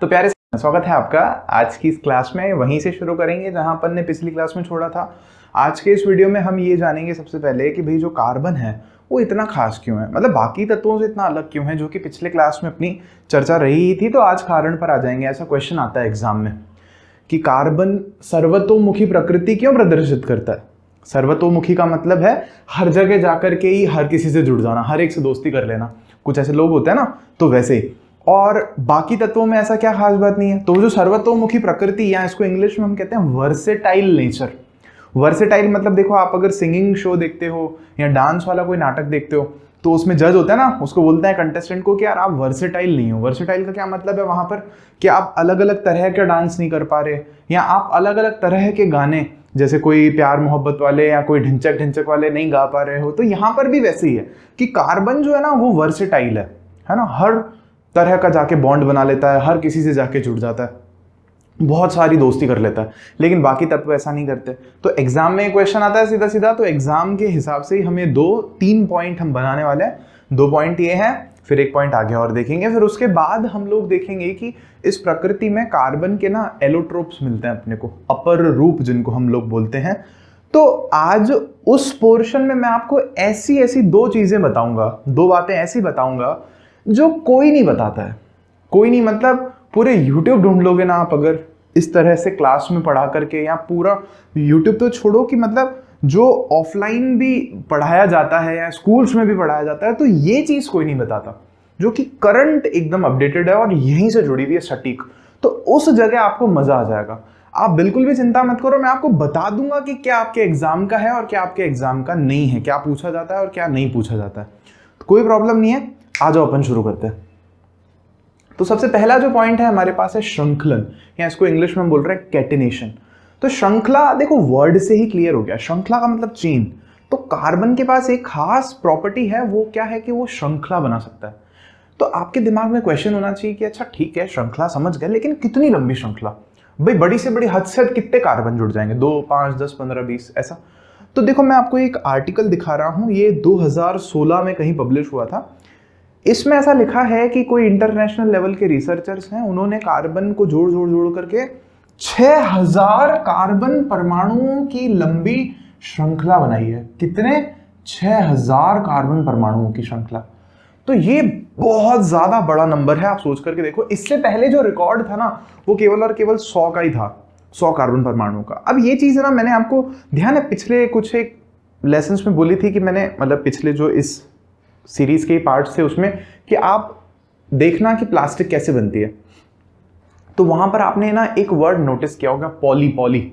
तो प्यारे स्वागत है आपका आज की इस क्लास में। वहीं से शुरू करेंगे जहां अपन ने पिछली क्लास में छोड़ा था। आज के इस वीडियो में हम ये जानेंगे सबसे पहले कि भाई जो कार्बन है वो इतना खास क्यों है, मतलब बाकी तत्वों से इतना अलग क्यों है, जो कि पिछले क्लास में अपनी चर्चा रही ही थी। तो आज कारण पर आ जाएंगे। ऐसा क्वेश्चन आता है एग्जाम में कि कार्बन सर्वतोमुखी प्रकृति क्यों प्रदर्शित करता है। सर्वतोमुखी का मतलब है हर जगह जाकर के ही हर किसी से जुड़ जाना, हर एक से दोस्ती कर लेना। कुछ ऐसे लोग होते हैं ना, तो वैसे ही। और बाकी तत्वों में ऐसा क्या खास बात नहीं है। तो जो सर्वतोमुखी प्रकृति, या इसको इंग्लिश में हम कहते हैं वर्सेटाइल नेचर। वर्सेटाइल मतलब देखो, आप अगर सिंगिंग शो देखते हो या डांस वाला कोई नाटक देखते हो तो उसमें जज होता है ना, उसको बोलते हैं कंटेस्टेंट को कि यार आप वर्सेटाइल नहीं हो। वर्सेटाइल का क्या मतलब है वहां पर कि आप अलग अलग तरह का डांस नहीं कर पा रहे, या आप अलग अलग तरह के गाने जैसे कोई प्यार मोहब्बत वाले या कोई ढिंचक ढिंचक वाले नहीं गा पा रहे हो। तो यहाँ पर भी वैसे ही है कि कार्बन जो है ना वो वर्सेटाइल है ना, हर तरह का जाके बॉन्ड बना लेता है, हर किसी से जाके जुड़ जाता है, बहुत सारी दोस्ती कर लेता है। लेकिन बाकी तत्व ऐसा नहीं करते। तो एग्जाम में क्वेश्चन आता है सीधा सीधा, तो एग्जाम के हिसाब से ही हमें 2-3 पॉइंट हम बनाने वाले हैं। 2 पॉइंट ये हैं, फिर 1 पॉइंट आगे और देखेंगे। फिर उसके बाद हम लोग देखेंगे कि इस प्रकृति में कार्बन के ना एलोट्रोप्स मिलते हैं अपने को, अपर रूप जिनको हम लोग बोलते हैं। तो आज उस पोर्शन में मैं आपको ऐसी ऐसी 2 चीजें बताऊंगा, 2 बातें ऐसी बताऊंगा जो कोई नहीं बताता है। कोई नहीं मतलब पूरे YouTube ढूंढ लोगे ना आप अगर इस तरह से क्लास में पढ़ा करके, या पूरा YouTube तो छोड़ो कि मतलब जो ऑफलाइन भी पढ़ाया जाता है या स्कूल्स में भी पढ़ाया जाता है, तो ये चीज कोई नहीं बताता जो कि करंट एकदम अपडेटेड है और यहीं से जुड़ी हुई है सटीक। तो उस जगह आपको मजा आ जाएगा। आप बिल्कुल भी चिंता मत करो, मैं आपको बता दूंगा कि क्या आपके एग्जाम का है और क्या आपके एग्जाम का नहीं है, क्या पूछा जाता है और क्या नहीं पूछा जाता है। तो कोई प्रॉब्लम नहीं है, आ जाओ अपन शुरू करते हैं। तो सबसे पहला जो पॉइंट है हमारे पास है श्रृंखलन, या इसको इंग्लिश में हम बोल रहे हैं कैटिनेशन। तो श्रृंखला देखो वर्ड से ही क्लियर हो गया, श्रृंखला का मतलब चेन। तो कार्बन के पास एक खास प्रॉपर्टी है, वो क्या है कि वो श्रृंखला बना सकता है। तो आपके दिमाग में क्वेश्चन होना चाहिए कि अच्छा ठीक है श्रृंखला समझ गए, लेकिन कितनी लंबी श्रृंखला। भाई बड़ी से बड़ी हद से हद कितने कार्बन जुड़ जाएंगे, 2, 5, 10, 15, 20 ऐसा। तो देखो मैं आपको एक आर्टिकल दिखा रहा हूं, ये 2016 में कहीं पब्लिश हुआ था। इसमें ऐसा लिखा है कि कोई इंटरनेशनल लेवल के रिसर्चर्स हैं, उन्होंने कार्बन को जोड़ करके 6000 कार्बन परमाणुओं की लंबी श्रृंखला बनाई है। कितने? 6000 कार्बन परमाणुओं की श्रृंखला। तो ये बहुत ज्यादा बड़ा नंबर है, आप सोच करके देखो। इससे पहले जो रिकॉर्ड था ना वो केवल और केवल 100 का ही था, 100 कार्बन परमाणुओं का। अब ये चीज है ना, मैंने आपको ध्यान है पिछले कुछ एक लेसन्स में बोली थी कि मैंने मतलब पिछले जो इस सीरीज के पार्ट्स थे उसमें कि आप देखना कि प्लास्टिक कैसे बनती है। तो वहां पर आपने ना एक वर्ड नोटिस किया होगा, पॉली।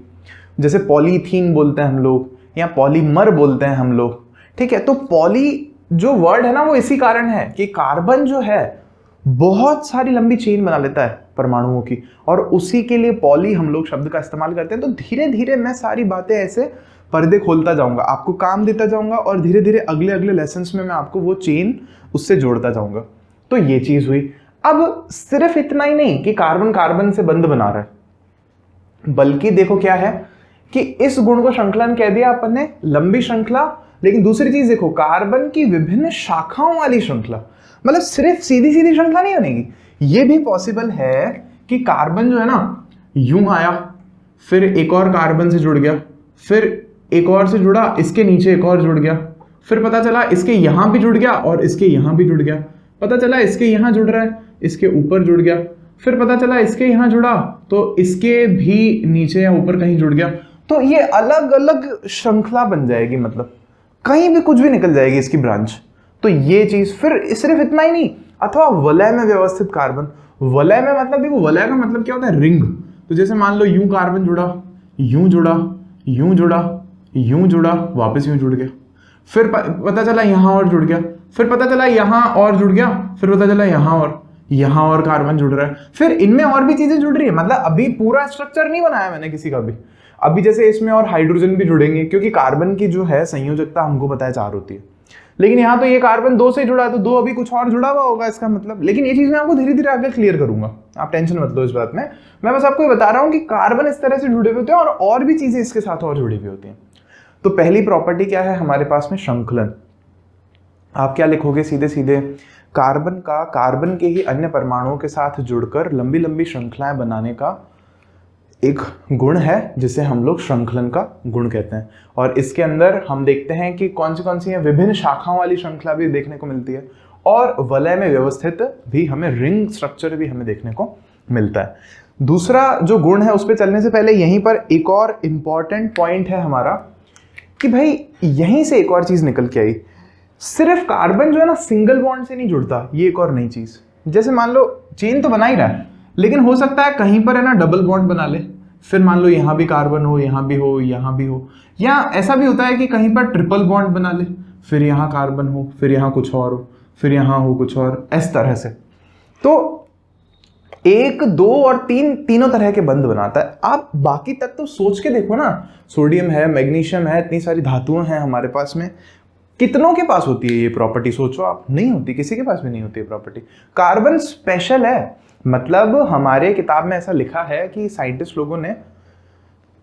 जैसे पॉलीथीन बोलते हैं हम लोग, या पॉलीमर बोलते हैं हम लोग, ठीक है। तो पॉली जो वर्ड है ना वो इसी कारण है कि कार्बन जो है बहुत सारी लंबी चेन बना लेता है परमाणुओं की, और उसी के लिए पॉली हम लोग शब्द का इस्तेमाल करते हैं। तो धीरे धीरे मैं सारी बातें ऐसे पर्दे खोलता जाऊंगा, आपको काम देता जाऊंगा, और धीरे धीरे अगले अगले लेसन्स में मैं आपको वो चेन उससे जोड़ता जाऊंगा। तो ये चीज हुई। अब सिर्फ इतना ही नहीं कि कार्बन कार्बन से बंध बना रहा है, बल्कि देखो क्या है कि इस गुण को श्रृंखलन कह दिया अपन ने, लंबी श्रृंखला। लेकिन दूसरी चीज देखो, कार्बन की विभिन्न शाखाओं वाली श्रृंखला, मतलब सिर्फ सीधी सीधी श्रृंखला नहीं बनेगी। ये भी पॉसिबल है कि कार्बन जो है ना यूं आया, फिर एक और कार्बन से जुड़ गया, फिर एक और से जुड़ा, इसके नीचे एक और जुड़ गया, फिर पता चला इसके यहां भी जुड़ गया और इसके यहां भी जुड़ गया, पता चला इसके यहां जुड़ रहा है, इसके ऊपर जुड़ गया, फिर पता चला इसके यहां जुड़ा तो इसके भी नीचे या ऊपर कहीं जुड़ गया। तो ये अलग अलग श्रृंखला बन जाएगी, मतलब कहीं भी कुछ भी निकल जाएगी इसकी ब्रांच। तो ये चीज, फिर सिर्फ इतना ही नहीं, अथवा वलय में व्यवस्थित कार्बन। वलय में मतलब देखो, वलय का मतलब क्या होता है, रिंग। तो जैसे मान लो यूं कार्बन जुड़ा, यूं जुड़ा, यूं जुड़ा, यूं जुड़ा, वापस यूं जुड़ गया, फिर पता चला यहां और जुड़ गया, फिर पता चला यहां और जुड़ गया, फिर पता चला यहां और कार्बन जुड़ रहा है, फिर इनमें और भी चीजें जुड़ रही है। मतलब अभी पूरा स्ट्रक्चर नहीं बनाया मैंने किसी का भी। अभी जैसे इसमें और हाइड्रोजन भी जुड़ेंगे, क्योंकि कार्बन की जो है संयोजकता हमको पता है 4 होती है, लेकिन यहाँ तो ये कार्बन 2 से जुड़ा है, तो 2 अभी कुछ और जुड़ा हुआ होगा इसका मतलब। लेकिन ये चीज मैं आपको धीरे धीरे आगे क्लियर करूंगा, आप टेंशन मत लो इस बात में। मैं बस आपको ये बता रहा हूँ कि कार्बन इस तरह से जुड़े हुए होते हैं और भी चीजें इसके साथ और जुड़ी हुई होती हैं। तो पहली प्रॉपर्टी क्या है हमारे पास में, श्रृंखलन। आप क्या लिखोगे सीधे सीधे, कार्बन के ही अन्य परमाणुओं के साथ जुड़कर लंबी लंबी श्रृंखलाएं बनाने का एक गुण है जिसे हम लोग श्रृंखलन का गुण कहते हैं। और इसके अंदर हम देखते हैं कि कौन सी है, विभिन्न शाखाओं वाली श्रृंखला भी देखने को मिलती है और वलय में व्यवस्थित भी हमें रिंग स्ट्रक्चर भी हमें देखने को मिलता है। दूसरा जो गुण है उस पर चलने से पहले यहीं पर एक और इंपॉर्टेंट पॉइंट है हमारा कि भाई यहीं से एक और चीज निकल के आई, सिर्फ कार्बन जो है ना सिंगल बॉन्ड से नहीं जुड़ता, ये एक और नई चीज। जैसे मान लो चेन तो बना ही रहा है, लेकिन हो सकता है कहीं पर है ना डबल बॉन्ड बना ले, फिर मान लो यहाँ भी कार्बन हो, यहाँ भी हो, यहाँ भी हो, या ऐसा भी होता है कि कहीं पर ट्रिपल बॉन्ड बना ले, फिर यहाँ कार्बन हो, फिर यहाँ कुछ और हो, फिर यहाँ हो कुछ और, इस तरह से। तो 1, 2 और 3 तीनों तरह के बंध बनाता है। आप बाकी तत्व सोच के देखो ना, सोडियम है, मैग्नीशियम है, इतनी सारी धातुएं हैं हमारे पास में, कितनों के पास होती है ये प्रॉपर्टी? सोचो आप, नहीं होती, किसी के पास भी नहीं होती है प्रॉपर्टी। कार्बन स्पेशल है, मतलब हमारे किताब में ऐसा लिखा है कि साइंटिस्ट लोगों ने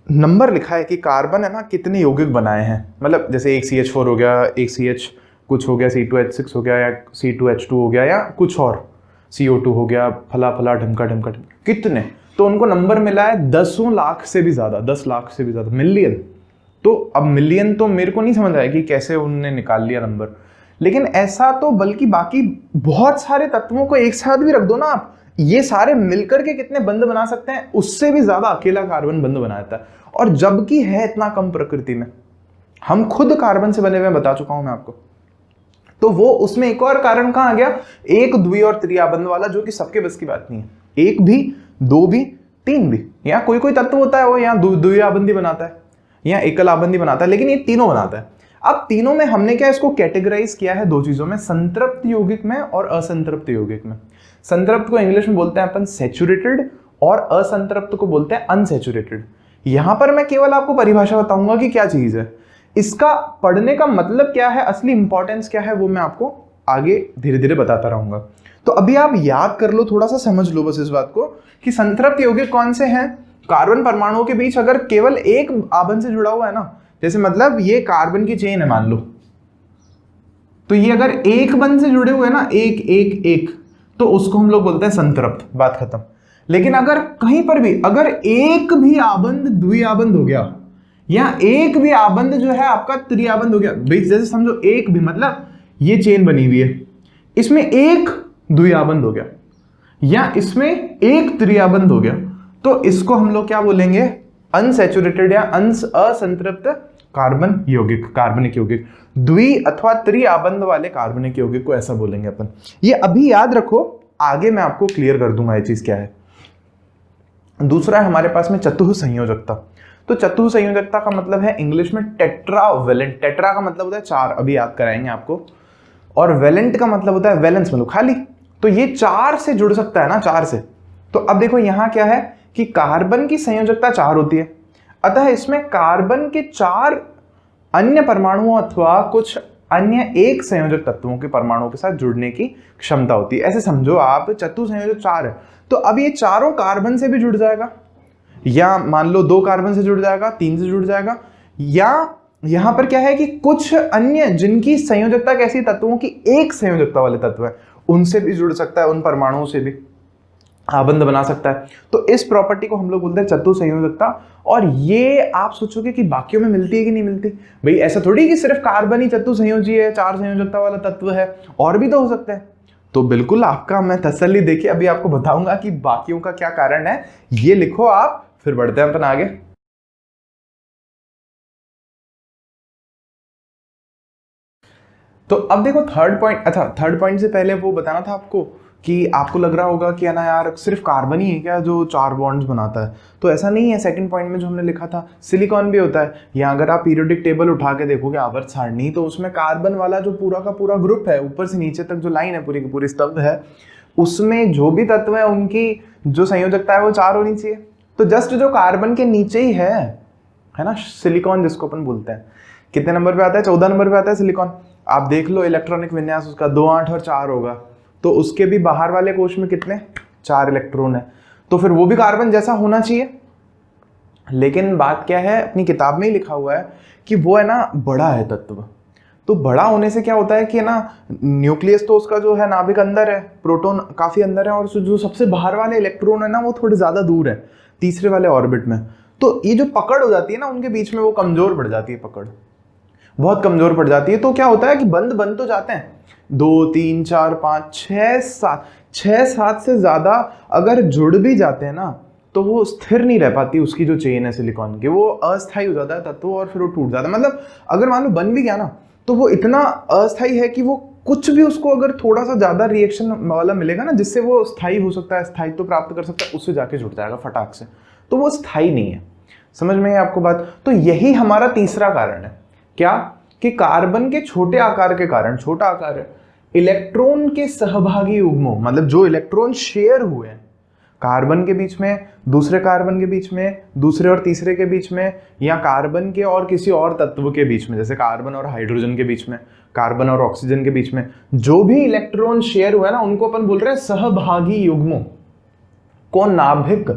नंबर लिखा है कि कार्बन है ना कितने यौगिक बनाए हैं, मतलब जैसे एक CH4 हो गया, एक CH कुछ हो गया, C2H6 हो गया, या C2H2 हो गया, या कुछ और CO2 हो गया, फला फला ढमका ढमका कितने, तो उनको नंबर मिला है 10 लाख से भी ज्यादा, 10 लाख से भी ज्यादा, मिलियन। तो अब मिलियन तो मेरे को नहीं समझ आया कि कैसे उन्होंने निकाल लिया नंबर, लेकिन ऐसा तो बल्कि बाकी बहुत सारे तत्वों को एक साथ भी रख दो ना आप, ये सारे मिलकर के कितने बंध बना सकते हैं, उससे भी ज्यादा अकेला कार्बन बंध बना देता है, और जबकि है इतना कम प्रकृति में। हम खुद कार्बन से बने हुए बता चुका हूं मैं आपको। तो वो उसमें एक और कारण कहां आ गया, एक द्वि और त्रिआबंध वाला, जो कि सबके बस की बात नहीं है। एक भी, दो भी, तीन भी, या कोई कोई तत्व होता है वो यहाँ द्विआबंधी बनाता है या एकल आबंधी बनाता है, लेकिन ये तीनों बनाता है। अब तीनों में हमने क्या इसको कैटेगराइज किया है दो चीजों में, संतृप्त यौगिक में और असंतृप्त यौगिक में। संतृप्त को इंग्लिश में बोलते हैं अपन सैचुरेटेड, और असंतृप्त को बोलते हैं अनसैचुरेटेड। यहां पर मैं केवल आपको परिभाषा बताऊंगा कि क्या चीज है, इसका पढ़ने का मतलब क्या है, असली इंपॉर्टेंस क्या है, वो मैं आपको आगे धीरे धीरे बताता रहूंगा। तो अभी आप याद कर लो, थोड़ा सा समझ लो बस इस बात को कि संतृप्त यौगिक कौन से हैं। कार्बन परमाणुओं के बीच अगर केवल एक आबंध से जुड़ा हुआ है ना, जैसे मतलब ये कार्बन की चेन है मान लो, तो ये अगर एक बंध से जुड़े हुए हैं ना, एक एक एक, तो उसको हम लोग बोलते हैं संतृप्त, बात खत्म। लेकिन अगर कहीं पर भी अगर एक भी आबंध द्विआबंध हो गया, या एक भी आबंध जो है आपका त्रिआबंध हो गया, जैसे समझो एक भी, मतलब ये चेन बनी हुई है, इसमें एक द्विआबंध हो गया या इसमें एक त्रिआबंध हो गया, तो इसको हम लोग क्या बोलेंगे, अनसैचुरेटेड या असंतृप्त कार्बन यौगिक, कार्बनिक यौगिक। द्वि अथवा त्रिआबंध वाले कार्बनिक यौगिक को ऐसा बोलेंगे अपन। ये अभी याद रखो, आगे मैं आपको क्लियर कर दूंगा ये चीज क्या है। दूसरा है हमारे पास में चतुः संयोजकता। तो चतुः संयोजकता का मतलब है इंग्लिश में टेट्रावेलेंट। टेट्रा का मतलब होता है चार, अभी याद कराएंगे आपको, और वेलेंट का मतलब होता है वैलेंस, मतलब खाली। तो ये चार से जुड़ सकता है ना, चार से। तो अब देखो यहां क्या है कि कार्बन की संयोजकता 4 होती है, अतः इसमें कार्बन के 4 अन्य परमाणुओं अथवा कुछ अन्य एक संयोजक तत्वों के परमाणुओं के साथ जुड़ने की क्षमता होती है। ऐसे समझो आप, चतुः संयोजक 4 है, तो अब ये चारों कार्बन से भी जुड़ जाएगा, या मान लो 2 कार्बन से जुड़ जाएगा, 3 से जुड़ जाएगा, या यहां पर क्या है कि कुछ अन्य जिनकी संयोजकता कैसी, तत्वों की एक संयोजकता वाले तत्व है, उनसे भी जुड़ सकता है, उन परमाणुओं से भी आबंध बना सकता है। तो इस प्रॉपर्टी को हम लोग बोलते हैं चतुः संयोजकता। और ये आप सोचोगे कि बाकियों में मिलती है कि नहीं मिलती, भाई ऐसा थोड़ी कि सिर्फ कार्बन ही चतुः संयोजी है, 4 संयोजकता वाला तत्व है, और भी तो हो सकते हैं। तो बिल्कुल आपका मैं तसल्ली देखिए, अभी आपको बताऊंगा कि बाकियों का क्या कारण है, ये लिखो आप, फिर बढ़ते हैं अपन आगे। तो अब देखो थर्ड पॉइंट, अच्छा थर्ड पॉइंट से पहले वो बताना था आपको कि आपको लग रहा होगा कि है ना यार, सिर्फ कार्बन ही है क्या जो 4 बॉन्ड्स बनाता है, तो ऐसा नहीं है। सेकंड पॉइंट में जो हमने लिखा था, सिलिकॉन भी होता है। या अगर आप पीरियोडिक टेबल उठा के देखोगे आवर्त सारणी, तो उसमें कार्बन वाला जो पूरा का पूरा ग्रुप है, ऊपर से नीचे तक जो लाइन है, पूरी की पूरी स्तंभ है, उसमें जो भी तत्व है उनकी जो संयोजकता है वो 4 होनी चाहिए। तो जस्ट जो कार्बन के नीचे ही है ना, सिलिकॉन जिसको अपन बोलते हैं, कितने नंबर पे आता है, 14 नंबर पे आता है सिलिकॉन। आप देख लो इलेक्ट्रॉनिक विन्यास उसका 2, 8 और 4 होगा, तो उसके भी बाहर वाले कोश में कितने, 4 इलेक्ट्रॉन है, तो फिर वो भी कार्बन जैसा होना चाहिए। लेकिन बात क्या है, अपनी किताब में ही लिखा हुआ है कि वो है ना बड़ा है तत्व, तो बड़ा होने से क्या होता है कि ना न्यूक्लियस तो उसका जो है नाभिक अंदर है, प्रोटॉन काफ़ी अंदर है, और जो सबसे बाहर वाले इलेक्ट्रॉन है ना वो थोड़े ज़्यादा दूर है तीसरे वाले ऑर्बिट में। तो ये जो पकड़ हो जाती है ना उनके बीच में, वो कमज़ोर पड़ जाती है, पकड़ बहुत कमज़ोर पड़ जाती है। तो क्या होता है कि बंद तो जाते हैं, 2 3 4 5 6 7 से ज़्यादा अगर जुड़ भी जाते हैं ना तो वो स्थिर नहीं रह पाती, उसकी जो चेन है सिलिकॉन की, वो अस्थायी हो जाता है तत्व और फिर वो टूट जाता है। मतलब अगर मान लो बन भी गया ना तो वो इतना अस्थायी है कि वो कुछ भी उसको अगर थोड़ा सा ज़्यादा रिएक्शन वाला मिलेगा ना जिससे वो स्थायी हो सकता है, स्थायित्व तो प्राप्त कर सकता है, उससे जाके जुड़ जाएगा फटाक से, तो वो स्थायी नहीं है। समझ में है आपको बात? तो यही हमारा तीसरा कारण है, क्या कि कार्बन के छोटे आकार के कारण, छोटा आकार है, इलेक्ट्रॉन के सहभागी युग्मों, मतलब जो इलेक्ट्रॉन शेयर हुए हैं कार्बन के बीच में, दूसरे कार्बन के बीच में, दूसरे और तीसरे के बीच में, या कार्बन के और किसी और तत्व के बीच में, जैसे कार्बन और हाइड्रोजन के बीच में, कार्बन और ऑक्सीजन के बीच में, जो भी इलेक्ट्रॉन शेयर हुआ है ना उनको अपन बोल रहे हैं सहभागी युग्मों को नाभिक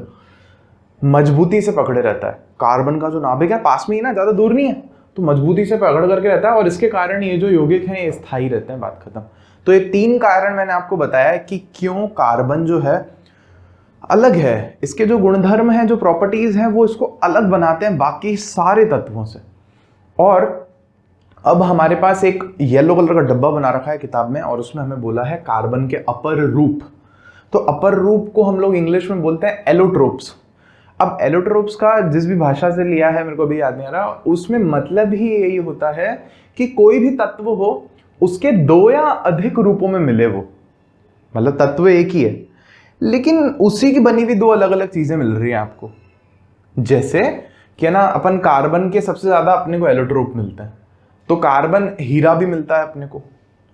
मजबूती से पकड़े रहता है। कार्बन का जो नाभिक है पास में ही ना, ज्यादा दूर नहीं है, तो मजबूती से पकड़ करके रहता है और इसके कारण ये जो यौगिक हैं ये स्थायी रहते हैं। बात खत्म। तो ये 3 कारण मैंने आपको बताया कि क्यों कार्बन जो है अलग है, इसके जो गुणधर्म हैं, जो प्रॉपर्टीज हैं, वो इसको अलग बनाते हैं बाकी सारे तत्वों से। और अब हमारे पास एक येलो कलर का डब्बा बना रखा है किताब में और उसमें हमें बोला है कार्बन के अपर रूप। तो अपर रूप को हम लोग इंग्लिश में बोलते हैं एलोट्रोप्स। अब एलोट्रोप्स का जिस भी भाषा से लिया है मेरे को अभी याद नहीं आ रहा, उसमें मतलब ही यही होता है कि कोई भी तत्व हो उसके 2 या अधिक रूपों में मिले वो, मतलब तत्व एक ही है लेकिन उसी की बनी हुई 2 अलग अलग चीजें मिल रही हैं आपको। जैसे कि ना अपन कार्बन के सबसे ज्यादा अपने को एलोट्रोप मिलता है, तो कार्बन हीरा भी मिलता है अपने को,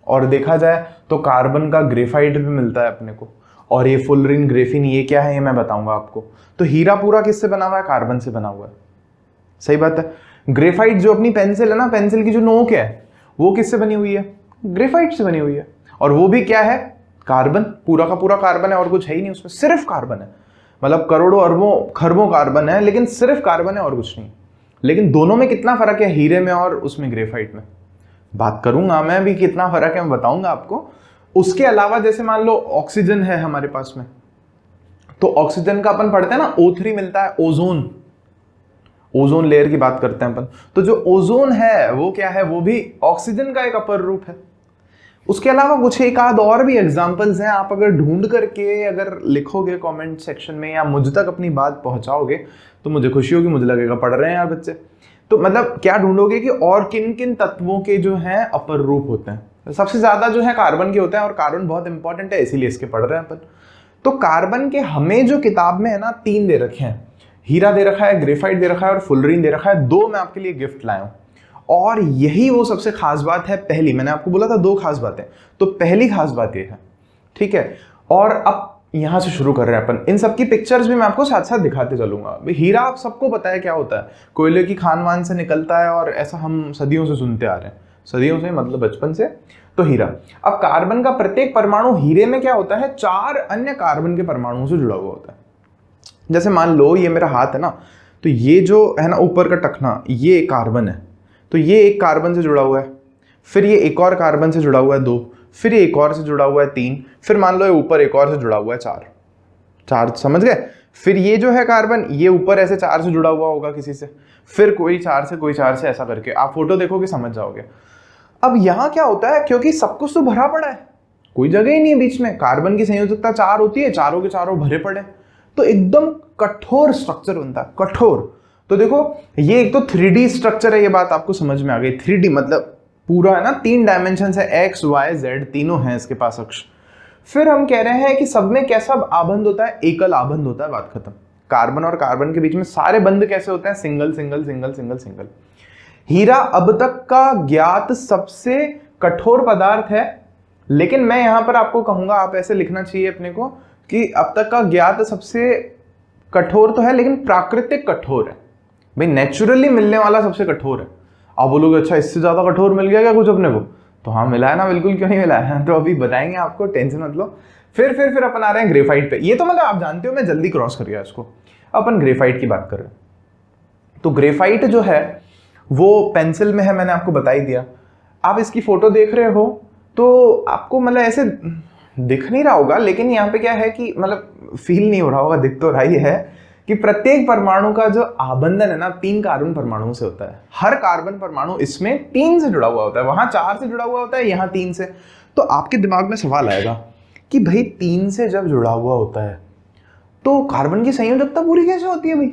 और देखा जाए तो कार्बन का ग्रेफाइट भी मिलता है अपने को, और ये फुलरिन, ग्रेफिन, ये क्या है ये मैं बताऊंगा आपको। तो हीरा पूरा किससे बना हुआ है? कार्बन से बना हुआ है, सही बात है। ग्रेफाइट जो अपनी पेंसिल है ना, पेंसिल की जो नोक है वो किससे बनी हुई है? ग्रेफाइट से बनी हुई है, और वो भी क्या है? कार्बन, पूरा का पूरा कार्बन है और कुछ है ही नहीं उसमें, सिर्फ कार्बन है। मतलब करोड़ों अरबों खरबों कार्बन है लेकिन सिर्फ कार्बन है और कुछ नहीं। लेकिन दोनों में कितना फर्क है, हीरे में और उसमें ग्रेफाइट में? बात करूंगा मैं भी, कितना फर्क है मैं बताऊंगा आपको। उसके अलावा जैसे मान लो ऑक्सीजन है हमारे पास में, तो ऑक्सीजन का अपन पढ़ते हैं ना O3 मिलता है, ओजोन, ओजोन लेयर की बात करते हैं अपन। तो जो ओजोन है वो क्या है? वो भी ऑक्सीजन का एक अपर रूप है। उसके अलावा कुछ एक आध और भी एग्जांपल्स हैं, आप अगर ढूंढ करके अगर लिखोगे कमेंट सेक्शन में या मुझ तक अपनी बात पहुंचाओगे तो मुझे खुशी होगी, मुझे लगेगा पढ़ रहे हैं यार बच्चे। तो मतलब क्या ढूंढोगे कि और किन किन तत्वों के जो हैं अपर रूप होते हैं? सबसे ज्यादा जो है कार्बन के होते हैं, और कार्बन बहुत इंपॉर्टेंट है इसीलिए इसके पढ़ रहे हैं अपन। तो कार्बन के हमें जो किताब में है ना 3 दे रखे हैं, हीरा दे रखा है, ग्रेफाइट दे रखा है और फुलरिन दे रखा है। 2 मैं आपके लिए गिफ्ट लाया हूं, और यही वो सबसे खास बात है। पहली, मैंने आपको बोला था 2 खास बातें, तो पहली खास बात ये है, ठीक है। और अब यहां से शुरू कर रहे हैं अपन। इन सब की पिक्चर्स भी मैं आपको साथ साथ दिखाते चलूंगा। हीरा आप सबको पता है क्या होता है, कोयले की खान वान से निकलता है, और ऐसा हम सदियों से सुनते आ रहे हैं, सदियों से मतलब बचपन से। तो हीरा, अब कार्बन का प्रत्येक परमाणु हीरे में क्या होता है? 4 अन्य कार्बन के परमाणुओं से जुड़ा हुआ होता है। जैसे मान लो ये मेरा हाथ है ना, तो ये जो है ना ऊपर का टखना, ये कार्बन है, तो ये एक कार्बन से जुड़ा हुआ है, फिर ये एक और कार्बन से जुड़ा हुआ है 2, फिर ये एक और से जुड़ा हुआ है 3, फिर मान लो ये ऊपर एक और से जुड़ा हुआ है 4, समझ गए? फिर ये जो है कार्बन, ये ऊपर ऐसे 4 से जुड़ा हुआ होगा किसी से, फिर कोई 4 से, कोई 4 से, ऐसा करके आप फोटो देखोगे समझ जाओगे। अब यहाँ क्या होता है, क्योंकि सब कुछ तो भरा पड़ा है, कोई जगह ही नहीं है बीच में, कार्बन की संयोजकता 4 होती है, चारों के चारों भरे पड़े, तो एकदम कठोर स्ट्रक्चर बनता है, कठोर। तो देखो ये एक तो 3D स्ट्रक्चर है, ये बात आपको समझ में आ गई। 3D मतलब पूरा है ना, 3 डायमेंशन है, X, Y, Z तीनों हैं इसके पास अक्ष। फिर हम कह रहे हैं कि सब में कैसा आबंध होता है? एकल आबंध होता है, बात खत्म। कार्बन और कार्बन के बीच में सारे बंध कैसे होते हैं? Single single single single single. हीरा अब तक का ज्ञात सबसे कठोर पदार्थ है, लेकिन मैं यहां पर आपको कहूंगा, आप ऐसे लिखना चाहिए अपने को कि अब तक का ज्ञात सबसे कठोर तो है लेकिन प्राकृतिक कठोर है। भाई नेचुरली मिलने वाला सबसे कठोर है। आप बोलोगे अच्छा इससे ज्यादा कठोर मिल गया क्या कुछ अपने को? तो हाँ मिला है ना, बिल्कुल क्यों नहीं मिला है, तो अभी बताएंगे आपको, टेंशन मत लो। फिर अपन आ रहे हैं ग्रेफाइट पे। ये तो मतलब आप जानते हो, मैं जल्दी क्रॉस कर गया इसको। अपन ग्रेफाइट की बात कर रहे हैं। तो ग्रेफाइट जो है वो पेंसिल में है, मैंने आपको बता ही दिया। आप इसकी फोटो देख रहे हो तो आपको मतलब ऐसे दिख नहीं रहा होगा, लेकिन यहाँ पे क्या है कि मतलब फील नहीं हो रहा होगा, दिख तो रहा ही है कि प्रत्येक परमाणु का जो आबंधन है ना 3 कार्बन परमाणु से होता है। हर कार्बन परमाणु इसमें 3 से जुड़ा हुआ होता है, वहां 4 से जुड़ा हुआ होता है, यहाँ 3 से। तो आपके दिमाग में सवाल आएगा कि भाई 3 से जब जुड़ा हुआ होता है तो कार्बन की संयोजकता पूरी कैसे होती है भाई?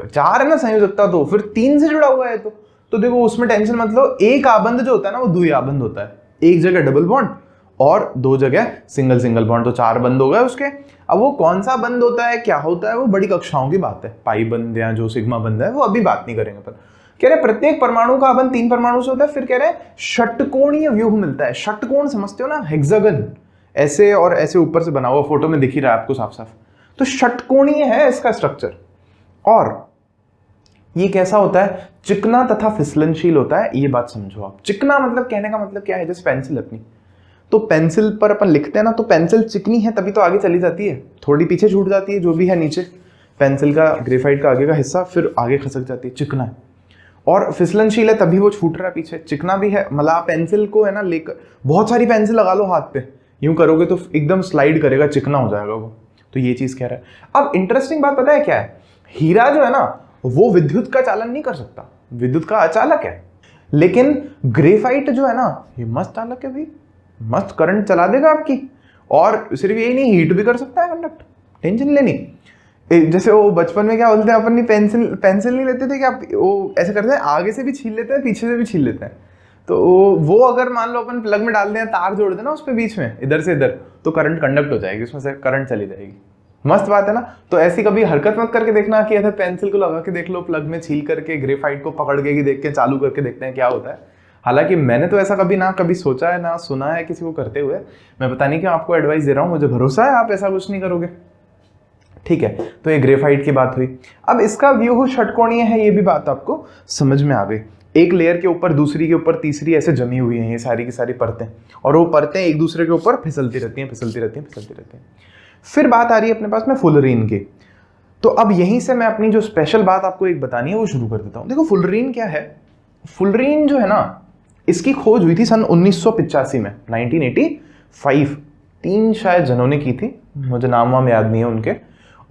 4 है ना संयोजकता, तो फिर 3 से जुड़ा हुआ है तो देखो उसमें टेंशन मत लो। एक आबंध जो होता है ना वो द्वि आबंध होता है, एक जगह डबल बॉन्ड और 2 जगह सिंगल बॉन्ड, तो 4 बंद हो गए उसके। अब वो कौन सा बंद होता है, क्या होता है, वो बड़ी कक्षाओं की बात है। पाई बंद या जो सिग्मा बंद है वो अभी बात नहीं करेंगे, पर कह रहे प्रत्येक परमाणु का आबंध 3 परमाणु से होता है। फिर कह रहे षटकोणीय व्यूह मिलता है। षटकोण समझते हो ना, हेक्सागन ऐसे और ऐसे ऊपर से बना हुआ, फोटो में दिख ही रहा है आपको साफ साफ, तो षटकोणीय है इसका स्ट्रक्चर। और ये कैसा होता है, चिकना तथा फिसलनशील होता है। ये बात समझो आप। चिकना मतलब कहने का मतलब क्या है, जैसे पेंसिल अपनी, तो पेंसिल पर अपन लिखते हैं ना, तो पेंसिल चिकनी है तभी तो आगे चली जाती है, थोड़ी पीछे छूट जाती है जो भी है नीचे पेंसिल का ग्रेफाइट का आगे का हिस्सा, फिर आगे खसक जाती है, चिकना है। और फिसलनशील है तभी वो छूट रहा है पीछे। चिकना भी है, मतलब आप पेंसिल को है ना लेकर बहुत सारी पेंसिल लगा लो हाथ पे, यूं करोगे तो एकदम स्लाइड करेगा, चिकना हो जाएगा वो। तो ये चीज कह रहा है। अब इंटरेस्टिंग बात पता है क्या है, हीरा जो है ना वो विद्युत का चालन नहीं कर सकता, विद्युत का अचालक है। लेकिन ग्रेफाइट जो है ना ये मस्त चालक है भाई, मस्त करंट चला देगा आपकी। और सिर्फ यही नहीं, हीट भी कर सकता है कंडक्ट, टेंशन लेनी। जैसे वो बचपन में क्या बोलते हैं अपन, पेंसिल नहीं लेते थे कि आप वो ऐसे करते हैं, आगे से भी छील लेते हैं पीछे से भी छील लेते हैं। तो वो अगर मान लो अपन प्लग में डाल दें, तार जोड़ देना उस पे बीच में इधर से इधर, तो करंट कंडक्ट हो जाएगी, उसमें से करंट चली जाएगी। मस्त बात है ना। तो ऐसी कभी हरकत मत करके देखना कि ऐसे पेंसिल को लगा के देख लो प्लग में, छील करके ग्रेफाइट को पकड़ के देख के चालू करके देखते हैं क्या होता है। हालांकि मैंने तो ऐसा कभी सोचा है ना सुना है किसी को करते हुए। मैं पता नहीं क्यों आपको एडवाइस दे रहा हूँ, मुझे भरोसा है आप ऐसा कुछ नहीं करोगे। ठीक है, तो ये ग्रेफाइट की बात हुई। अब इसका व्यूह षटकोणीय है, ये भी बात आपको समझ में आ गई। एक लेयर के ऊपर दूसरी के ऊपर तीसरी ऐसे जमी हुई हैं ये सारी की सारी परतें, और वो परतें एक दूसरे के ऊपर फिसलती रहती हैं। फिर बात आ रही है अपने पास में फुलरीन की। तो अब यहीं से मैं अपनी जो स्पेशल बात आपको एक बतानी है वो शुरू कर देता हूँ। देखो फुलरीन क्या है, फुलरीन जो है ना इसकी खोज हुई थी सन 1985 में, 1985। 3 शायद जनों ने की थी, मुझे नाम वाम याद नहीं है उनके।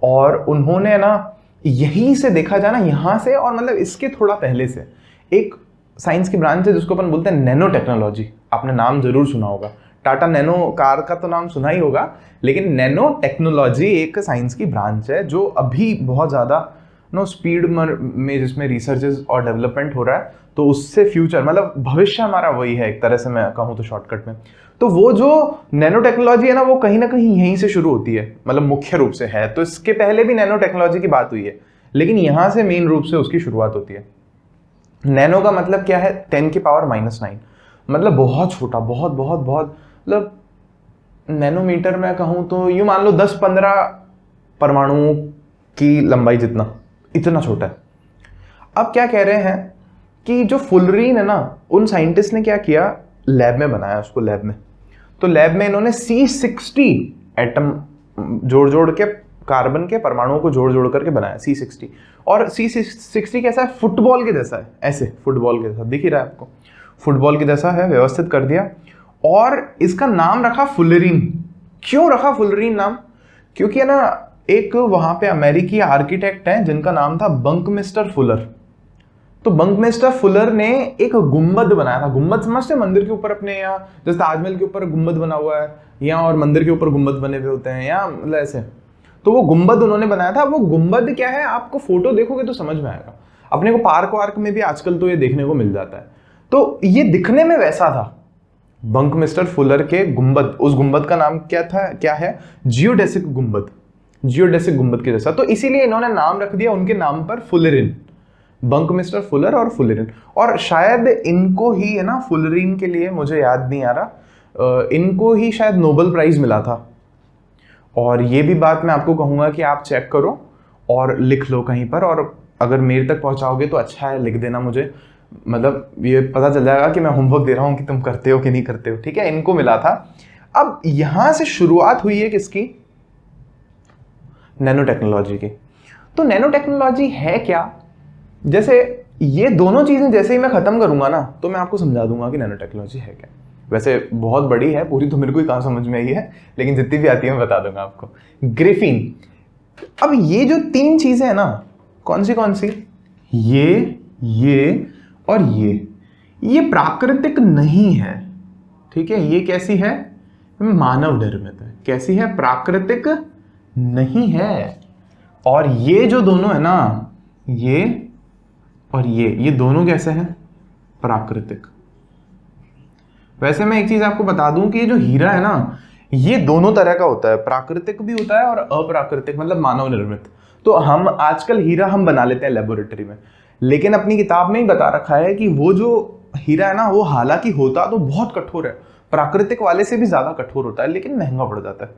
और उन्होंने ना यहीं से देखा जाए ना, यहाँ से और मतलब इसके थोड़ा पहले से एक साइंस की ब्रांच है जिसको अपन बोलते हैं नैनो टेक्नोलॉजी। आपने नाम जरूर सुना होगा, टाटा नैनो कार का तो नाम सुना ही होगा, लेकिन नैनो टेक्नोलॉजी एक साइंस की ब्रांच है जो अभी बहुत ज़्यादा स्पीड में जिसमें रिसर्चेस और डेवलपमेंट हो रहा है। तो उससे फ्यूचर मतलब भविष्य हमारा वही है एक तरह से मैं कहूँ तो शॉर्टकट में। तो वो जो नैनो टेक्नोलॉजी है ना वो कहीं ना कहीं यहीं से शुरू होती है, मतलब मुख्य रूप से है। तो इसके पहले भी नैनो टेक्नोलॉजी की बात हुई है, लेकिन यहाँ से मेन रूप से उसकी शुरुआत होती है। नैनो का मतलब क्या है, 10⁻⁹, मतलब बहुत छोटा, बहुत बहुत बहुत, मतलब नैनोमीटर में कहूँ तो यूँ मान लो 10-15 परमाणुओं की लंबाई जितना, इतना छोटा है। अब क्या कह रहे हैं कि जो फुलरीन है ना, उन साइंटिस्ट ने क्या किया, लैब में बनाया उसको, लैब में। तो लैब में इन्होंने C60 एटम जोड़ के, कार्बन के परमाणुओं को जोड़ करके बनाया, C60। और C60 कैसा है, फुटबॉल के जैसा है, ऐसे फुटबॉल के जैसा दिख ही रहा है आपको, फुटबॉल के जैसा है, व्यवस्थित कर दिया। और इसका नाम रखा फुलरीन। क्यों रखा फुलरीन नाम, क्योंकि है ना एक वहां पे अमेरिकी आर्किटेक्ट हैं जिनका नाम था बंकमिस्टर फुलर। तो बंकमिस्टर फुलर ने एक गुंबद बनाया था। गुंबद समझते, मंदिर के ऊपर अपने यहाँ जैसे ताजमहल के ऊपर गुंबद बना हुआ है यहाँ, और मंदिर के ऊपर गुंबद बने हुए होते हैं यहाँ, मतलब ऐसे। तो वो गुंबद उन्होंने बनाया था। वो गुंबद क्या है, आपको फोटो देखोगे तो समझ में आएगा। अपने को पार्क वार्क में भी आजकल तो ये देखने को मिल जाता है। तो ये दिखने में वैसा था बंकमिस्टर फुलर के गुंबद। उस गुंबद का नाम क्या है, जियोडेसिक गुंबद, जियोडेसिक गुंबद के जैसा। तो इसीलिए इन्होंने नाम रख दिया उनके नाम पर फुलरीन, बंकमिस्टर फुलर और फुलरीन। और शायद इनको ही है ना, फुलरीन के लिए मुझे याद नहीं आ रहा, इनको ही शायद नोबेल प्राइज मिला था। और ये भी बात मैं आपको कहूँगा कि आप चेक करो और लिख लो कहीं पर, और अगर मेरे तक पहुँचाओगे तो अच्छा है, लिख देना मुझे, मतलब ये पता चल जाएगा कि मैं होमवर्क दे रहा हूँ कि तुम करते हो कि नहीं करते हो। ठीक है, इनको मिला था। अब यहाँ से शुरुआत हुई है किसकी, नैनो टेक्नोलॉजी की। तो नैनो टेक्नोलॉजी है क्या, जैसे ये दोनों चीजें जैसे ही मैं खत्म करूंगा ना तो मैं आपको समझा दूंगा कि नैनो टेक्नोलॉजी है क्या। वैसे बहुत बड़ी है, पूरी तो मेरे को ही कहाँ समझ में आई है, लेकिन जितनी भी आती है मैं बता दूंगा आपको। ग्रेफीन। अब ये जो 3 चीजें हैं ना, कौन सी, ये और ये प्राकृतिक नहीं है, ठीक है। ये कैसी है? मानव निर्मित है। कैसी है? प्राकृतिक नहीं है। और ये जो दोनों है ना, ये और ये दोनों कैसे हैं? प्राकृतिक। वैसे मैं एक चीज आपको बता दूं कि ये जो हीरा है ना, ये दोनों तरह का होता है, प्राकृतिक भी होता है और अप्राकृतिक, मतलब मानव निर्मित। तो हम आजकल हीरा हम बना लेते हैं लेबोरेटरी में, लेकिन अपनी किताब में ही बता रखा है कि वो जो हीरा है ना, वो हालांकि होता तो बहुत कठोर है, प्राकृतिक वाले से भी ज्यादा कठोर होता है, लेकिन महंगा पड़ जाता है।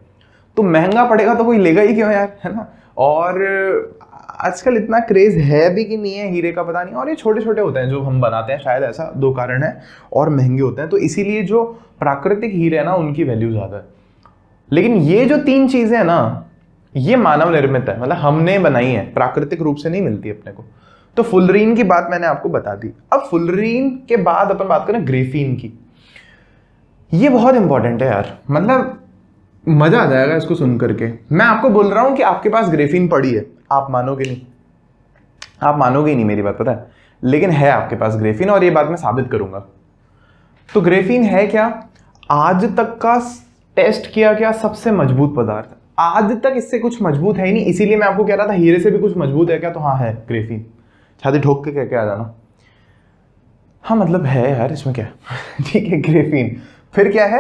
तो महंगा पड़ेगा तो कोई लेगा ही क्यों यार, है ना। और आजकल इतना क्रेज है भी कि नहीं है हीरे का पता नहीं। और ये छोटे छोटे होते हैं जो हम बनाते हैं, शायद ऐसा 2 कारण है, और महंगे होते हैं, तो इसीलिए जो प्राकृतिक हीरे है ना उनकी वैल्यू ज्यादा है। लेकिन ये जो 3 चीजें है ना, ये मानव निर्मित है, मतलब हमने बनाई है, प्राकृतिक रूप से नहीं मिलती अपने को। तो फुलरीन की बात मैंने आपको बता दी। अब फुलरीन के बाद अपन बात करें ग्रेफीन की। ये बहुत इंपॉर्टेंट है यार, मतलब मजा आ जाएगा इसको सुन करके। मैं आपको बोल रहा हूं कि आपके पास ग्रेफीन पड़ी है, आप मानोगे नहीं, आप मानोगे ही नहीं मेरी बात, पता है, लेकिन है आपके पास ग्रेफीन, और ये बात मैं साबित करूंगा। तो ग्रेफीन है क्या? आज तक का टेस्ट किया गया सबसे मजबूत पदार्थ। आज तक इससे कुछ मजबूत है ही नहीं, इसीलिए मैं आपको कह रहा था हीरे से भी कुछ मजबूत है क्या, तो हाँ है ग्रेफीन। छाती ठोक के कह के आ जाना, हाँ मतलब है यार, इसमें क्या ठीक है ग्रेफीन। फिर क्या है?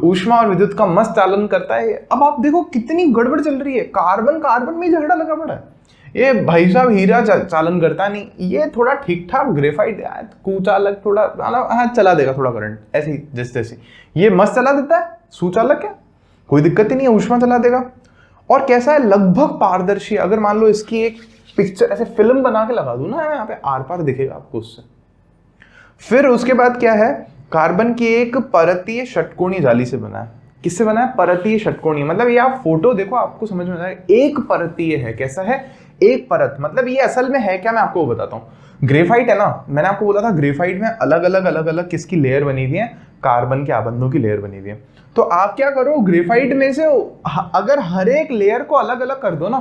ऊष्मा और विद्युत का मस्त चालन करता है। अब आप देखो कितनी गड़बड़ चल रही है, कार्बन कार्बन में झगड़ा लगा पड़ा है। ये भाई साहब हीरा चालन करता नहीं, ये थोड़ा ठीक ठाक ग्रेफाइट कुचालक थोड़ा हाँ चला देगा थोड़ा करंट, ऐसी जैसे तैसे। ये मस्त चला देता है, सुचालक क्या, कोई दिक्कत ही नहीं है, ऊष्मा चला देगा। और कैसा है? लगभग पारदर्शी। अगर मान लो इसकी एक पिक्चर ऐसे फिल्म बना के लगा दूं ना, यहाँ पे आर पार दिखेगा आपको उससे। फिर उसके बाद क्या है? कार्बन की एक परतीय षटकोणीय जाली से बना है। किससे बना है? परतीय षटकोणीय। मतलब ये आप फोटो देखो आपको समझ में आएगा, एक परतीय है। कैसा है? एक परत। मतलब ये असल में है क्या, मैं आपको बताता हूँ। ग्रेफाइट है ना, मैंने आपको बोला था ग्रेफाइट में अलग अलग किसकी लेयर बनी हुई है? कार्बन के आबंधों की लेयर बनी हुई है। तो आप क्या करो, ग्रेफाइट में से अगर हर एक लेयर को अलग अलग कर दो ना,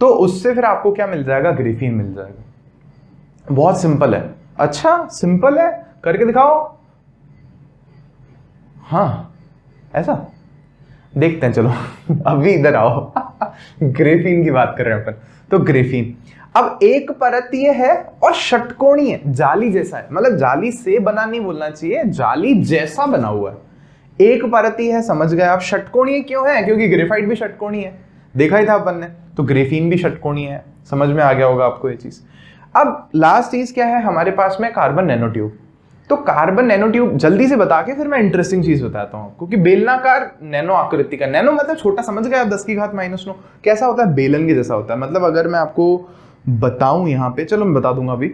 तो उससे फिर आपको क्या मिल जाएगा? ग्रेफीन मिल जाएगा। बहुत सिंपल है। अच्छा सिंपल है, करके दिखाओ। हाँ ऐसा देखते हैं, चलो अभी इधर आओ ग्रेफीन की बात कर रहे हैं अपन। तो ग्रेफीन अब एक परतीय है और षटकोणीय, जाली जैसा है। मतलब जाली से बना नहीं बोलना चाहिए, जाली जैसा बना हुआ है। एक परतीय है, समझ गए आप। षटकोणीय क्यों है? क्योंकि ग्रेफाइट भी षटकोणीय है, देखा ही था अपन ने। तो ग्रेफीन भी षटकोणीय है, समझ में आ गया होगा आपको ये चीज। अब लास्ट चीज क्या है हमारे पास में? Carbon nanotube. तो कार्बन नैनोट्यूब जल्दी से बता के फिर मैं इंटरेस्टिंग चीज बताता हूं आपको कि बेलनाकार नैनो आकृति का, नैनो मतलब छोटा, समझ गए आप, 10⁻⁻�9 कैसा होता है? बेलन के जैसा होता है। मतलब अगर मैं आपको बताऊं यहाँ पे, चलो मैं बता दूंगा अभी।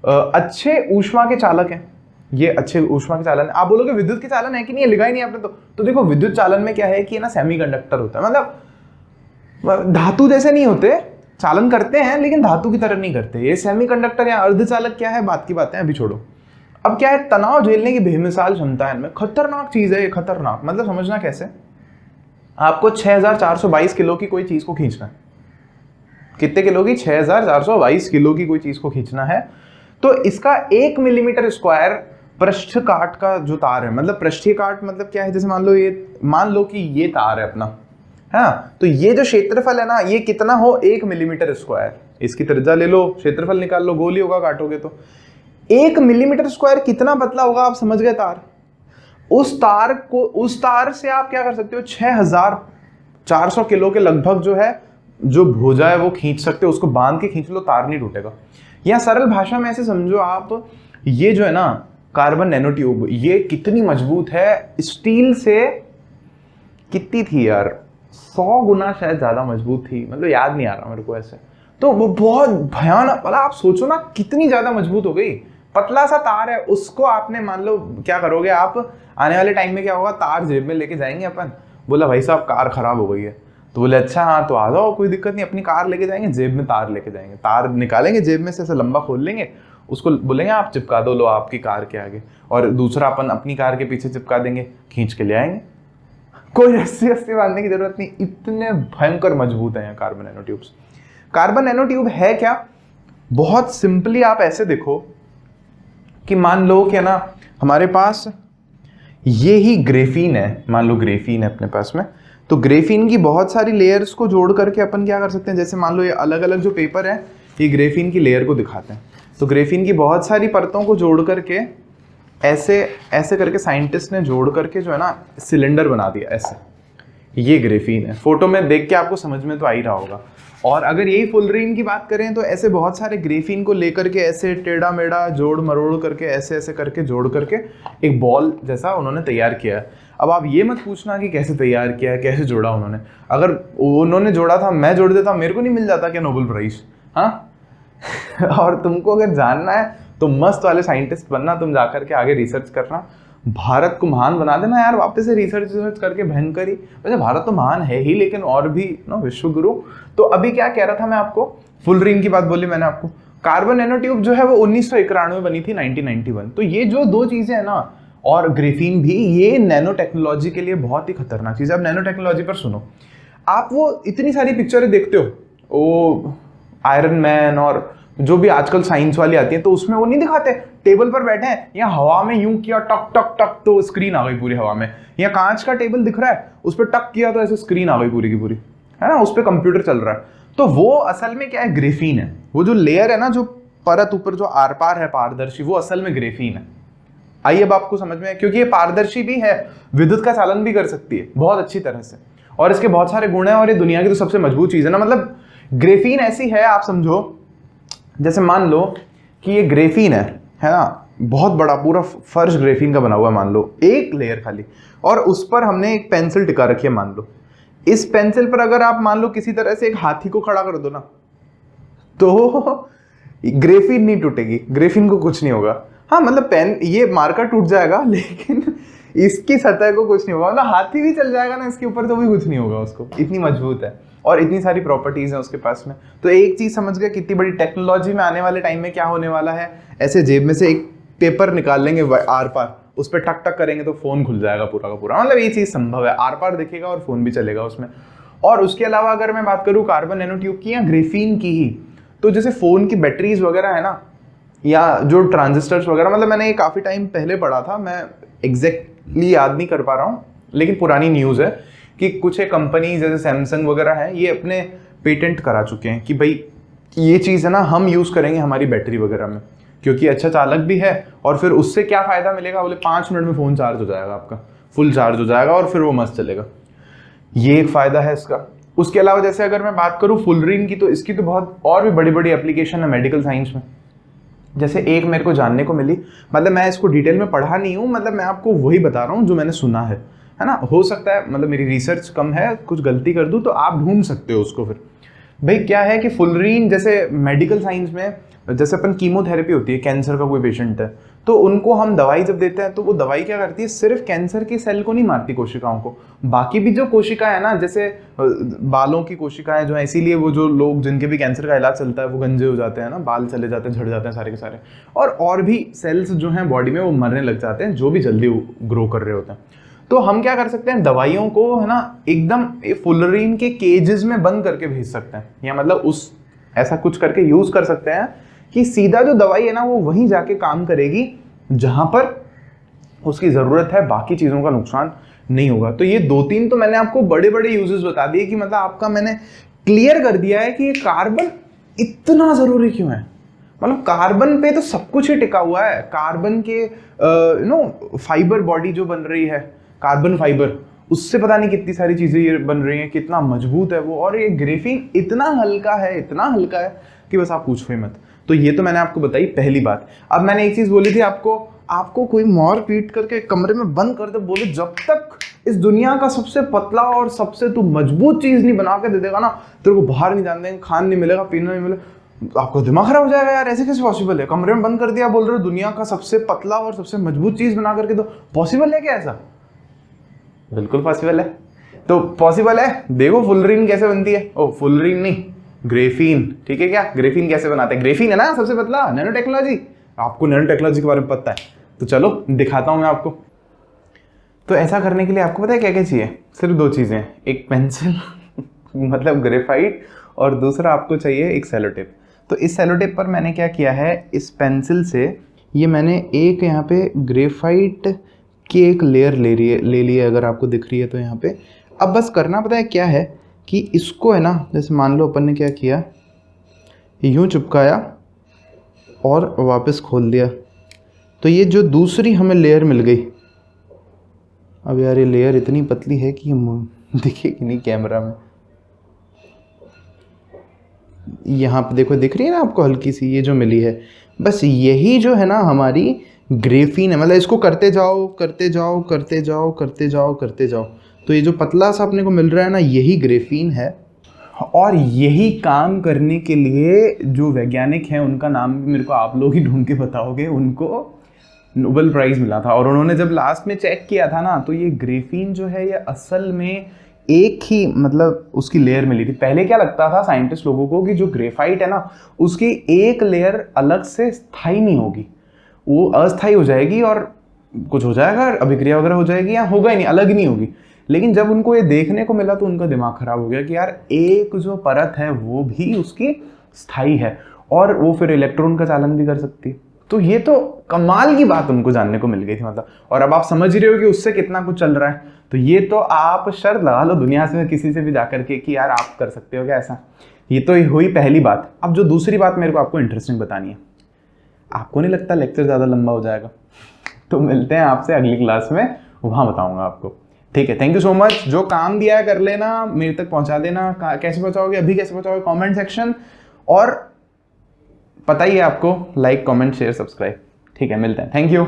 अच्छे ऊष्मा के चालक हैं ये, अच्छे ऊष्मा के चालन। आप बोलोगे विद्युत के चालन है कि नहीं है, लिखा ही नहीं आपने तो देखो विद्युत चालन में क्या है कि ना सेमीकंडक्टर होता है। मतलब धातु जैसे नहीं होते, चालन करते हैं लेकिन धातु की तरह नहीं करते। ये सेमीकंडक्टर या अर्धचालक क्या है, बात की बातें अभी छोड़ो। अब क्या है? तनाव झेलने की बेमिसाल क्षमता है इनमें। खतरनाक चीज है ये, खतरनाक। मतलब समझना कैसे? आपको 6422 किलो की कोई चीज को खींचना है। कितने किलो की? 6422 किलो की कोई चीज को खींचना है। तो इसका 1 मिलीमीटर स्क्वायर पृष्ठ काट का जो तार है, मतलब पृष्ठीय काट मतलब क्या है? जैसे मान लो कि ये तार है अपना, है ना। तो ये जो क्षेत्रफल है ना, ये कितना हो? 1 मिलीमीटर स्क्वायर। इसकी त्रिज्या ले लो, क्षेत्रफल निकाल लो, गोल ही होगा काटोगे तो। 1 मिलीमीटर स्क्वायर कितना पतला होगा, आप समझ गए तार। उस तार से आप क्या कर सकते हो? 6400 किलो के लगभग जो है, जो भुजा है वो खींच सकते हो। उसको बांध के खींच लो, तार नहीं टूटेगा। या सरल भाषा में ऐसे समझो आप, ये जो है ना कार्बन नैनोट्यूब, ये कितनी मजबूत है? स्टील से कितनी थी यार, 100 गुना शायद ज्यादा मजबूत थी, मतलब याद नहीं आ रहा मेरे को ऐसे। तो वो बहुत भयानक, मतलब आप सोचो ना कितनी ज्यादा मजबूत हो गई। पतला सा तार है, उसको आपने मान लो क्या करोगे आप, आने वाले टाइम में क्या होगा? तार जेब में लेके जाएंगे अपन। बोला भाई साहब कार खराब हो गई है, तो बोले अच्छा हाँ तो आ जाओ, कोई दिक्कत नहीं, अपनी कार लेके जाएंगे, जेब में तार लेके जाएंगे, तार निकालेंगे जेब में से, ऐसे लंबा खोल लेंगे, उसको बोलेंगे आप चिपका दो, लो आपकी कार के आगे, और दूसरा अपन अपनी कार के पीछे चिपका देंगे, खींच के ले आएंगे। कोई रस्सी बांधने की जरूरत नहीं, इतने भयंकर मजबूत हैं carbon nano tubes. Carbon nano tube है क्या? बहुत सिंपली आप ऐसे देखो कि मान लो कि ना हमारे पास ये ही ग्रेफीन है, मान लो ग्रेफीन है अपने पास में, तो ग्रेफीन की बहुत सारी लेयर्स को जोड़ करके अपन क्या कर सकते हैं, जैसे मान लो ये अलग अलग जो पेपर है ये ग्रेफीन की लेयर को दिखाते हैं, तो ग्रेफीन की बहुत सारी परतों को जोड़ करके ऐसे ऐसे करके साइंटिस्ट ने जोड़ करके जो है ना सिलेंडर बना दिया ऐसे, ये ग्रेफीन है। फोटो में देख के आपको समझ में तो आ ही रहा होगा। और अगर यही फुलरीन की बात करें तो ऐसे बहुत सारे ग्रेफीन को लेकर के ऐसे टेढ़ा मेढ़ा जोड़ मरोड़ करके ऐसे ऐसे करके जोड़ करके एक बॉल जैसा उन्होंने तैयार किया है। अब आप ये मत पूछना कि कैसे तैयार किया है, कैसे जोड़ा उन्होंने। अगर उन्होंने जोड़ा था, मैं जोड़ देता, मेरे को नहीं मिल जाता क्या नोबेल प्राइज? हाँ और तुमको अगर जानना है तो मस्त वाले साइंटिस्ट बनना, तुम जाकर के आगे रिसर्च करना, भारत को महान बना देना यार, वापस से रिसर्च करके भयंकर ही। वैसे भारत तो महान है ही, लेकिन और भी विश्व गुरु। तो अभी क्या कह रहा था मैं आपको, फुलरीन की बात बोली मैंने आपको। कार्बन नैनो ट्यूब जो है वो 1991 में बनी थी, 1991। तो ये जो दो चीजें हैं ना, और ग्रेफीन भी, ये नैनो टेक्नोलॉजी के लिए बहुत ही खतरनाक चीज है। अब नैनो टेक्नोलॉजी पर सुनो, आप वो इतनी सारी पिक्चरें देखते हो, वो आयरन मैन और जो भी आजकल साइंस वाली आती है, तो उसमें वो नहीं दिखाते टेबल पर बैठे हैं, या हवा में यूं किया टक टक टक तो स्क्रीन आ गई पूरी हवा में, या कांच का टेबल दिख रहा है उस पर टक किया तो ऐसे स्क्रीन आ गई पूरी की पूरी, है ना, उस पर कंप्यूटर चल रहा है। तो वो असल में क्या है, ग्रेफीन है। वो जो लेयर है ना, जो परत ऊपर जो आर पार है पारदर्शी, वो असल में ग्रेफीन है। आइए अब आपको समझ में, क्योंकि ये पारदर्शी भी है, विद्युत का चालन भी कर सकती है बहुत अच्छी तरह से, और इसके बहुत सारे गुण हैं, और ये दुनिया की तो सबसे मजबूत चीज है ना। मतलब ग्रेफीन ऐसी है, आप समझो जैसे मान लो कि ये ग्रेफीन है ना, बहुत बड़ा पूरा फर्श ग्रेफीन का बना हुआ है, मान लो एक लेयर खाली, और उस पर हमने एक पेंसिल टिका रखी है। मान लो इस पेंसिल पर अगर आप मान लो किसी तरह से एक हाथी को खड़ा कर दो ना, तो ग्रेफीन नहीं टूटेगी, ग्रेफीन को कुछ नहीं होगा। हाँ मतलब पेन, ये मार्कर टूट जाएगा, लेकिन इसकी सतह को कुछ नहीं होगा। मतलब हाथी भी चल जाएगा ना इसके ऊपर तो भी कुछ नहीं होगा उसको, इतनी मजबूत है और इतनी सारी प्रॉपर्टीज हैं उसके पास में। तो एक चीज समझ गया कितनी बड़ी टेक्नोलॉजी में आने वाले टाइम में क्या होने वाला है। ऐसे जेब में से एक पेपर निकाल लेंगे आर पार, उस पर टक टक करेंगे तो फोन खुल जाएगा पूरा का पूरा। मतलब ये चीज संभव है, आर पार दिखेगा और फोन भी चलेगा उसमें। और उसके अलावा अगर मैं बात करूँ कार्बन नैनो ट्यूब की या ग्रेफीन की ही, तो जैसे फोन की बैटरीज वगैरह है ना, या जो ट्रांजिस्टर्स वगैरह, मतलब मैंने ये काफी टाइम पहले पढ़ा था, मैं एग्जैक्टली याद नहीं कर पा रहा हूँ, लेकिन पुरानी न्यूज़ है कि कुछ एक कंपनी जैसे सैमसंग वगैरह है, ये अपने पेटेंट करा चुके हैं कि भाई ये चीज़ है ना हम यूज़ करेंगे हमारी बैटरी वगैरह में, क्योंकि अच्छा चालक भी है। और फिर उससे क्या फ़ायदा मिलेगा, बोले 5 मिनट में फ़ोन चार्ज हो जाएगा आपका, फुल चार्ज हो जाएगा और फिर वो मस्त चलेगा। ये एक फ़ायदा है इसका। उसके अलावा जैसे अगर मैं बात करूँ फुलरीन की, तो इसकी तो बहुत और भी बड़ी बड़ी एप्लीकेशन है मेडिकल साइंस में। जैसे एक मेरे को जानने को मिली, मतलब मैं इसको डिटेल में पढ़ा नहीं हूँ, मतलब मैं आपको वही बता रहा हूँ जो मैंने सुना है ना। हो सकता है मतलब मेरी रिसर्च कम है, कुछ गलती कर दूँ तो आप ढूंढ सकते हो उसको। फिर भाई क्या है कि फुलरीन जैसे मेडिकल साइंस में, जैसे अपन कीमोथेरेपी होती है, कैंसर का कोई पेशेंट है तो उनको हम दवाई जब देते हैं तो वो दवाई क्या करती है, सिर्फ कैंसर की सेल को नहीं मारती, कोशिकाओं को, बाकी भी जो कोशिका है ना, जैसे बालों की कोशिकाएं जो है, इसीलिए वो जो लोग जिनके भी कैंसर का इलाज चलता है वो गंजे हो जाते हैं ना, बाल चले जाते हैं, झड़ जाते हैं सारे के सारे, और भी सेल्स जो हैं बॉडी में वो मरने लग जाते हैं जो भी जल्दी ग्रो कर रहे होते हैं। तो हम क्या कर सकते हैं, दवाइयों को है ना एकदम फुलरीन के केजेस में बंद करके भेज सकते हैं, या मतलब उस ऐसा कुछ करके यूज कर सकते हैं कि सीधा जो दवाई है ना वो वहीं जाके काम करेगी जहां पर उसकी जरूरत है, बाकी चीजों का नुकसान नहीं होगा। तो ये 2-3 तो मैंने आपको बड़े बड़े यूजेस बता दिए कि मतलब आपका मैंने क्लियर कर दिया है कि ये कार्बन इतना जरूरी क्यों है। मतलब कार्बन पे तो सब कुछ ही टिका हुआ है। कार्बन के फाइबर बॉडी जो बन रही है, कार्बन फाइबर, उससे पता नहीं कितनी सारी चीजें ये बन रही हैं, कितना मजबूत है वो। और ये ग्रेफीन इतना हल्का है, इतना हल्का है कि बस आप पूछो ही मत। तो ये तो मैंने आपको बताई पहली बात। अब मैंने एक चीज बोली थी आपको कोई मार पीट करके कमरे में बंद कर दे, बोले जब तक इस दुनिया का सबसे पतला और सबसे तू मजबूत चीज नहीं बना के दे देगा ना, तेरे को बाहर नहीं जाने देंगे, खान नहीं मिलेगा, पीना नहीं मिलेगा। आपको दिमाग खराब हो जाएगा यार, ऐसे कैसे पॉसिबल है? कमरे में बंद कर दिया, बोल रहे हो दुनिया का सबसे पतला और सबसे मजबूत चीज बना करके, तो पॉसिबल है क्या ऐसा? बिल्कुल पॉसिबल है। तो पॉसिबल है, देखो फुलरीन कैसे बनती है। ओ फुलरीन नहीं, ग्रेफीन, ठीक है क्या? ग्रेफीन कैसे बनाते हैं? ग्रेफीन है ना सबसे पतला, नैनो टेक्नोलॉजी, आपको नैनो टेक्नोलॉजी के बारे में पता है, तो चलो दिखाता हूँ मैं आपको। तो ऐसा करने के लिए आपको पता है क्या क्या चाहिए? सिर्फ 2 चीज़ें, एक पेंसिल मतलब ग्रेफाइट, और दूसरा आपको चाहिए एक सेलो टेप। तो इस सेलो टेप पर मैंने क्या किया है, इस पेंसिल से ये मैंने एक यहाँ पे ग्रेफाइट की एक लेयर ले ली है, अगर आपको दिख रही है तो यहाँ पे। अब बस करना पता है क्या है कि इसको है ना, जैसे मान लो अपन ने क्या किया, यूँ चिपकाया और वापस खोल दिया, तो ये जो दूसरी हमें लेयर मिल गई। अब यार ये लेयर इतनी पतली है कि दिखेगी नहीं कैमरा में। यहाँ पे देखो, दिख रही है ना आपको हल्की सी, ये जो मिली है, बस यही जो है ना हमारी ग्रेफीन है। मतलब इसको करते जाओ करते जाओ करते जाओ करते जाओ करते जाओ, तो ये जो पतला सा अपने को मिल रहा है ना, यही ग्रेफीन है। और यही काम करने के लिए जो वैज्ञानिक हैं, उनका नाम भी मेरे को आप लोग ही ढूंढ के बताओगे, उनको नोबेल प्राइज़ मिला था। और उन्होंने जब लास्ट में चेक किया था ना, तो ये ग्रेफीन जो है ये असल में एक ही मतलब उसकी लेयर मिली थी। पहले क्या लगता था साइंटिस्ट लोगों को कि जो ग्रेफाइट है ना, उसकी एक लेयर अलग से स्थायी नहीं होगी, वो अस्थायी हो जाएगी और कुछ हो जाएगा, अभिक्रिया वगैरह हो जाएगी, या होगा ही नहीं, अलग ही नहीं होगी। लेकिन जब उनको ये देखने को मिला तो उनका दिमाग खराब हो गया कि यार एक जो परत है वो भी उसकी स्थायी है, और वो फिर इलेक्ट्रॉन का चालन भी कर सकती है। तो ये तो कमाल की बात उनको जानने को मिल गई थी मतलब। और अब आप समझ रहे हो कि उससे कितना कुछ चल रहा है। तो ये तो आप शर्त लगा लो दुनिया से किसी से भी जाकर के कि यार आप कर सकते हो क्या ऐसा। ये तो हुई पहली बात। अब जो दूसरी बात मेरे को आपको इंटरेस्टिंग बतानी है, आपको नहीं लगता लेक्चर ज़्यादा लंबा हो जाएगा? तो मिलते हैं आपसे अगली क्लास में, वहाँ बताऊँगा आपको। ठीक है, थैंक यू सो मच। जो काम दिया है कर लेना, मेरे तक पहुँचा देना। कैसे पहुँचाओगे, अभी कैसे पहुँचाओगे, कमेंट सेक्शन, और पता ही है आपको, लाइक कमेंट शेयर सब्सक्राइब। ठीक है, मिलते हैं, थैंक यू।